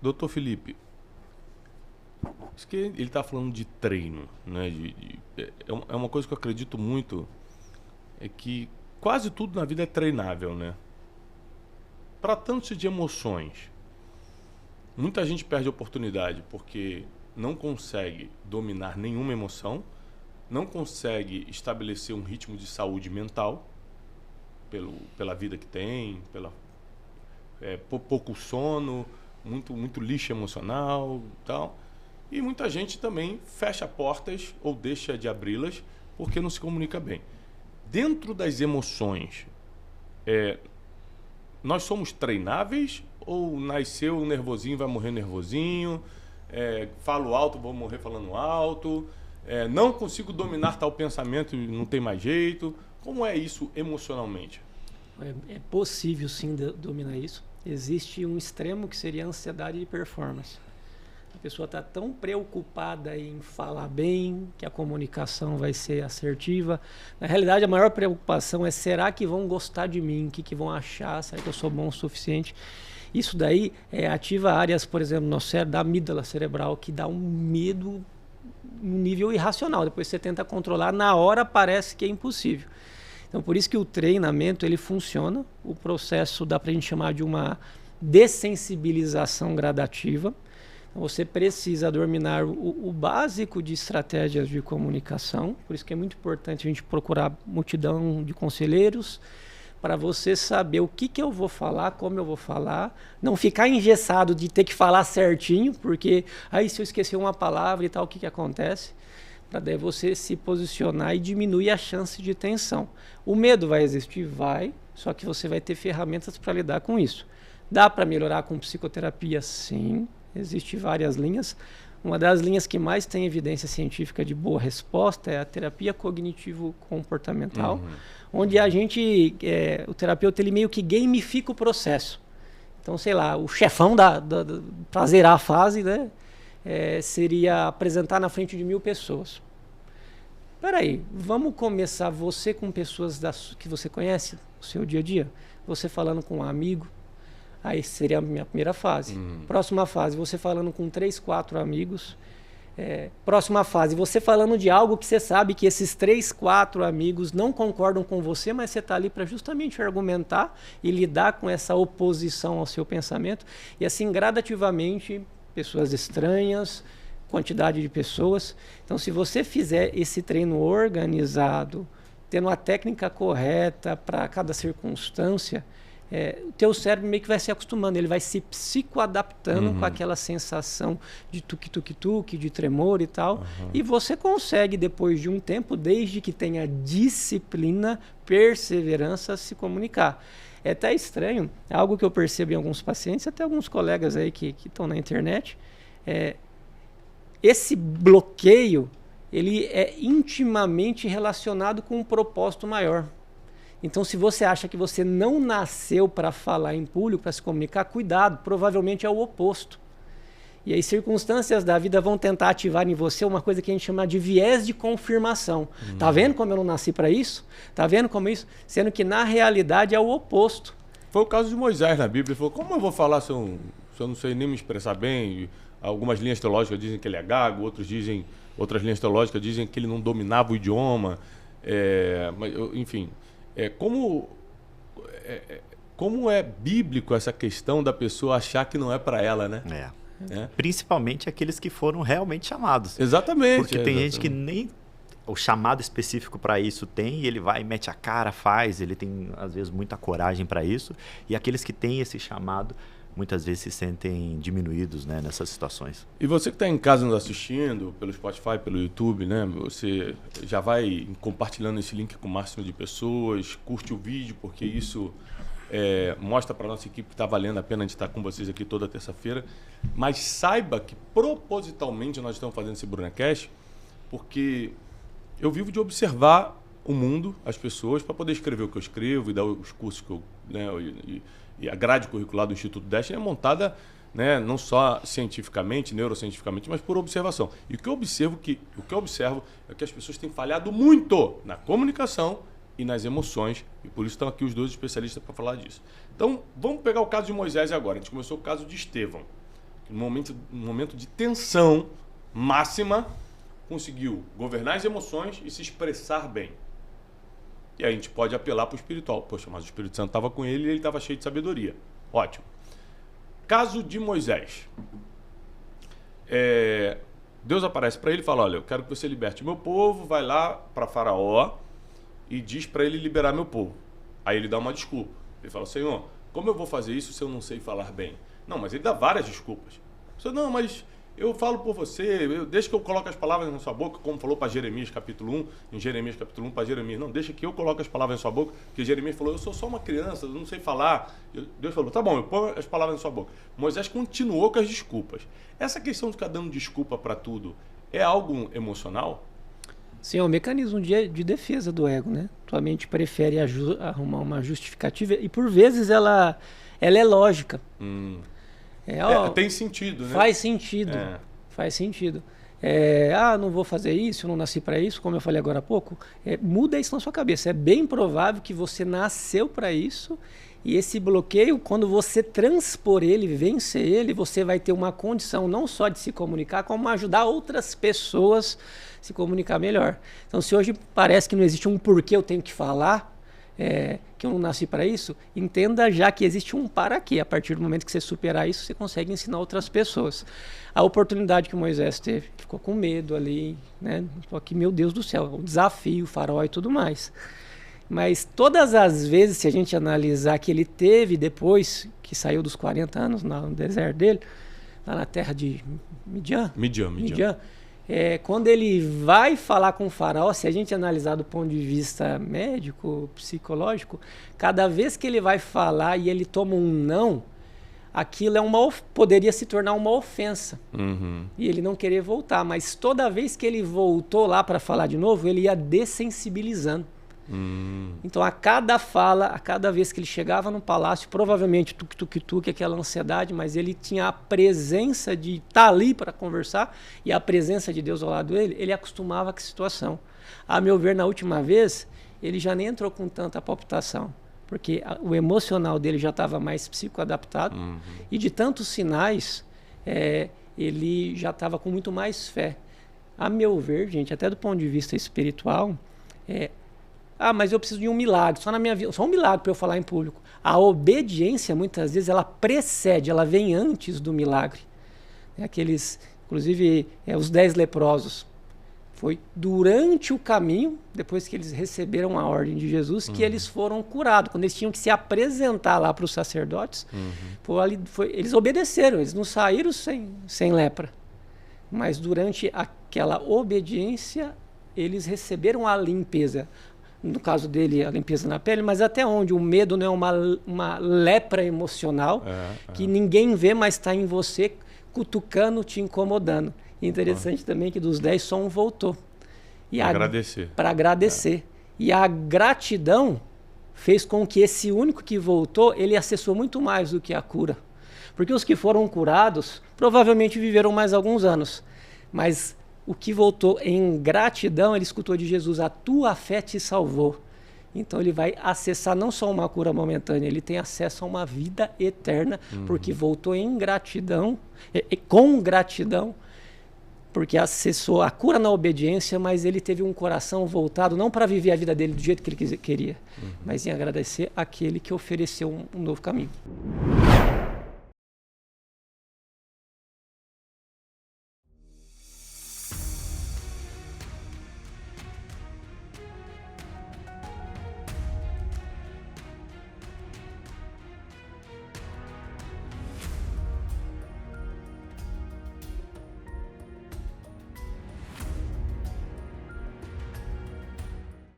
Doutor Felipe, isso que ele está falando de treino, né? É uma coisa que eu acredito muito, é que quase tudo na vida é treinável, né? Tratando-se de emoções, muita gente perde a oportunidade porque não consegue dominar nenhuma emoção, não consegue estabelecer um ritmo de saúde mental pela vida que tem, pouco sono, muito lixo emocional e tal. E muita gente também fecha portas ou deixa de abri-las porque não se comunica bem. Dentro das emoções, nós somos treináveis ou nasceu nervosinho, vai morrer nervosinho, falo alto, vou morrer falando alto, não consigo dominar tal pensamento, não tem mais jeito. Como é isso emocionalmente? É possível sim dominar isso. Existe um extremo que seria a ansiedade de performance. A pessoa está tão preocupada em falar bem, que a comunicação vai ser assertiva. Na realidade, a maior preocupação é: será que vão gostar de mim? O que vão achar? Será que eu sou bom o suficiente? Isso daí ativa áreas, por exemplo, no nosso cérebro, da amígdala cerebral, que dá um medo um nível irracional. Depois você tenta controlar, na hora parece que é impossível. Então, por isso que o treinamento ele funciona. O processo dá para a gente chamar de uma dessensibilização gradativa. Você precisa dominar o básico de estratégias de comunicação. Por isso que é muito importante a gente procurar multidão de conselheiros para você saber o que eu vou falar, como eu vou falar. Não ficar engessado de ter que falar certinho, porque aí se eu esquecer uma palavra e tal, o que acontece? Para daí você se posicionar e diminuir a chance de tensão. O medo vai existir? Vai, só que você vai ter ferramentas para lidar com isso. Dá para melhorar com psicoterapia? Sim. Existem várias linhas. Uma das linhas que mais tem evidência científica de boa resposta é a terapia cognitivo-comportamental, onde a gente, o terapeuta, ele meio que gamifica o processo. Então, sei lá, o chefão para zerar a fase, né, seria apresentar na frente de 1000 pessoas. Peraí, vamos começar você com pessoas que você conhece no seu dia a dia? Você falando com um amigo. Aí seria a minha primeira fase. Próxima fase, você falando com 3, 4 amigos. Próxima fase, você falando de algo que você sabe que esses 3, 4 amigos não concordam com você, mas você está ali para justamente argumentar e lidar com essa oposição ao seu pensamento. E assim, gradativamente, pessoas estranhas, quantidade de pessoas. Então, se você fizer esse treino organizado, tendo a técnica correta para cada circunstância, o teu cérebro meio que vai se acostumando, ele vai se psicoadaptando com aquela sensação de tuque-tuque-tuque, de tremor e tal. E você consegue, depois de um tempo, desde que tenha disciplina, perseverança, se comunicar. É até estranho, é algo que eu percebo em alguns pacientes, até alguns colegas aí que estão na internet. Esse bloqueio, ele é intimamente relacionado com um propósito maior. Então, se você acha que você não nasceu para falar em público, para se comunicar, cuidado, provavelmente é o oposto. E aí, circunstâncias da vida vão tentar ativar em você uma coisa que a gente chama de viés de confirmação. Tá vendo como eu não nasci para isso? Tá vendo como isso? Sendo que, na realidade, é o oposto. Foi o caso de Moisés na Bíblia. Ele falou: como eu vou falar se eu não sei nem me expressar bem? Algumas linhas teológicas dizem que ele é gago, outras linhas teológicas dizem que ele não dominava o idioma. Mas, enfim... Como é bíblico essa questão da pessoa achar que não é para ela, né? Principalmente aqueles que foram realmente chamados. Exatamente. Porque tem gente que nem o chamado específico para isso tem, e ele vai, mete a cara, faz, ele tem às vezes muita coragem para isso. E aqueles que têm esse chamado muitas vezes se sentem diminuídos, né, nessas situações. E você que está em casa nos assistindo, pelo Spotify, pelo YouTube, né, você já vai compartilhando esse link com o máximo de pessoas, curte o vídeo, porque isso mostra para a nossa equipe que está valendo a pena de estar com vocês aqui toda terça-feira. Mas saiba que propositalmente nós estamos fazendo esse Brunecast, porque eu vivo de observar o mundo, as pessoas, para poder escrever o que eu escrevo e dar os cursos que eu... E a grade curricular do Instituto Destiny é montada, né, não só cientificamente, neurocientificamente, mas por observação. E o que eu observo é que as pessoas têm falhado muito na comunicação e nas emoções, e por isso estão aqui os dois especialistas para falar disso. Então, vamos pegar o caso de Moisés agora. A gente começou o caso de Estevão. num momento de tensão máxima, conseguiu governar as emoções e se expressar bem. E aí a gente pode apelar para o espiritual. Poxa, mas o Espírito Santo estava com ele e ele estava cheio de sabedoria. Ótimo. Caso de Moisés. Deus aparece para ele e fala, olha, eu quero que você liberte o meu povo, vai lá para Faraó e diz para ele liberar meu povo. Aí ele dá uma desculpa. Ele fala, Senhor, como eu vou fazer isso se eu não sei falar bem? Não, mas ele dá várias desculpas. Você, não, mas eu falo por você, deixa que eu coloque as palavras na sua boca, como falou para Jeremias capítulo 1, em Jeremias capítulo 1 para Jeremias. Não, deixa que eu coloque as palavras na sua boca, porque Jeremias falou, eu sou só uma criança, eu não sei falar. Deus falou, tá bom, eu ponho as palavras na sua boca. Moisés continuou com as desculpas. Essa questão de ficar dando desculpa para tudo é algo emocional? Sim, é um mecanismo de defesa do ego, né? Tua mente prefere arrumar uma justificativa e por vezes ela é lógica. Tem sentido, né? Faz sentido. Faz sentido. Não vou fazer isso, não nasci para isso, como eu falei agora há pouco. Muda isso na sua cabeça. É bem provável que você nasceu para isso e esse bloqueio, quando você transpor ele, vencer ele, você vai ter uma condição não só de se comunicar, como ajudar outras pessoas a se comunicar melhor. Então, se hoje parece que não existe um porquê eu tenho que falar, que eu não nasci para isso, entenda já que existe um para quê. A partir do momento que você superar isso, você consegue ensinar outras pessoas. A oportunidade que Moisés teve, ficou com medo ali, né? Só que, meu Deus do céu, o desafio, o faraó e tudo mais. Mas todas as vezes, se a gente analisar que ele teve depois, que saiu dos 40 anos no deserto dele, lá na terra de Midian. Quando ele vai falar com o faraó, se a gente analisar do ponto de vista médico, psicológico, cada vez que ele vai falar e ele toma um não, aquilo poderia se tornar uma ofensa. E ele não querer voltar. Mas toda vez que ele voltou lá para falar de novo, ele ia dessensibilizando. Então, a cada fala, a cada vez que ele chegava no palácio, provavelmente tuque, aquela ansiedade, mas ele tinha a presença de estar ali para conversar e a presença de Deus ao lado dele, ele acostumava com a situação. A meu ver, na última vez, ele já nem entrou com tanta palpitação, porque o emocional dele já estava mais psicoadaptado e de tantos sinais, ele já estava com muito mais fé. A meu ver, gente, até do ponto de vista espiritual, mas eu preciso de um milagre, só na minha vida, só um milagre para eu falar em público. A obediência, muitas vezes, ela precede, ela vem antes do milagre. Inclusive, os 10 leprosos. Foi durante o caminho, depois que eles receberam a ordem de Jesus, que eles foram curados. Quando eles tinham que se apresentar lá para os sacerdotes, eles obedeceram, eles não saíram sem lepra. Mas durante aquela obediência, eles receberam a limpeza. No caso dele, a limpeza na pele, mas até onde o medo não é uma lepra emocional que ninguém vê, mas está em você, cutucando, te incomodando. E interessante também que dos 10 só um voltou. Para agradecer. E a gratidão fez com que esse único que voltou, ele acessou muito mais do que a cura. Porque os que foram curados provavelmente viveram mais alguns anos. Mas o que voltou em gratidão, ele escutou de Jesus, a tua fé te salvou. Então ele vai acessar não só uma cura momentânea, ele tem acesso a uma vida eterna, porque voltou em gratidão, com gratidão, porque acessou a cura na obediência, mas ele teve um coração voltado não para viver a vida dele do jeito que ele queria, mas em agradecer aquele que ofereceu um novo caminho.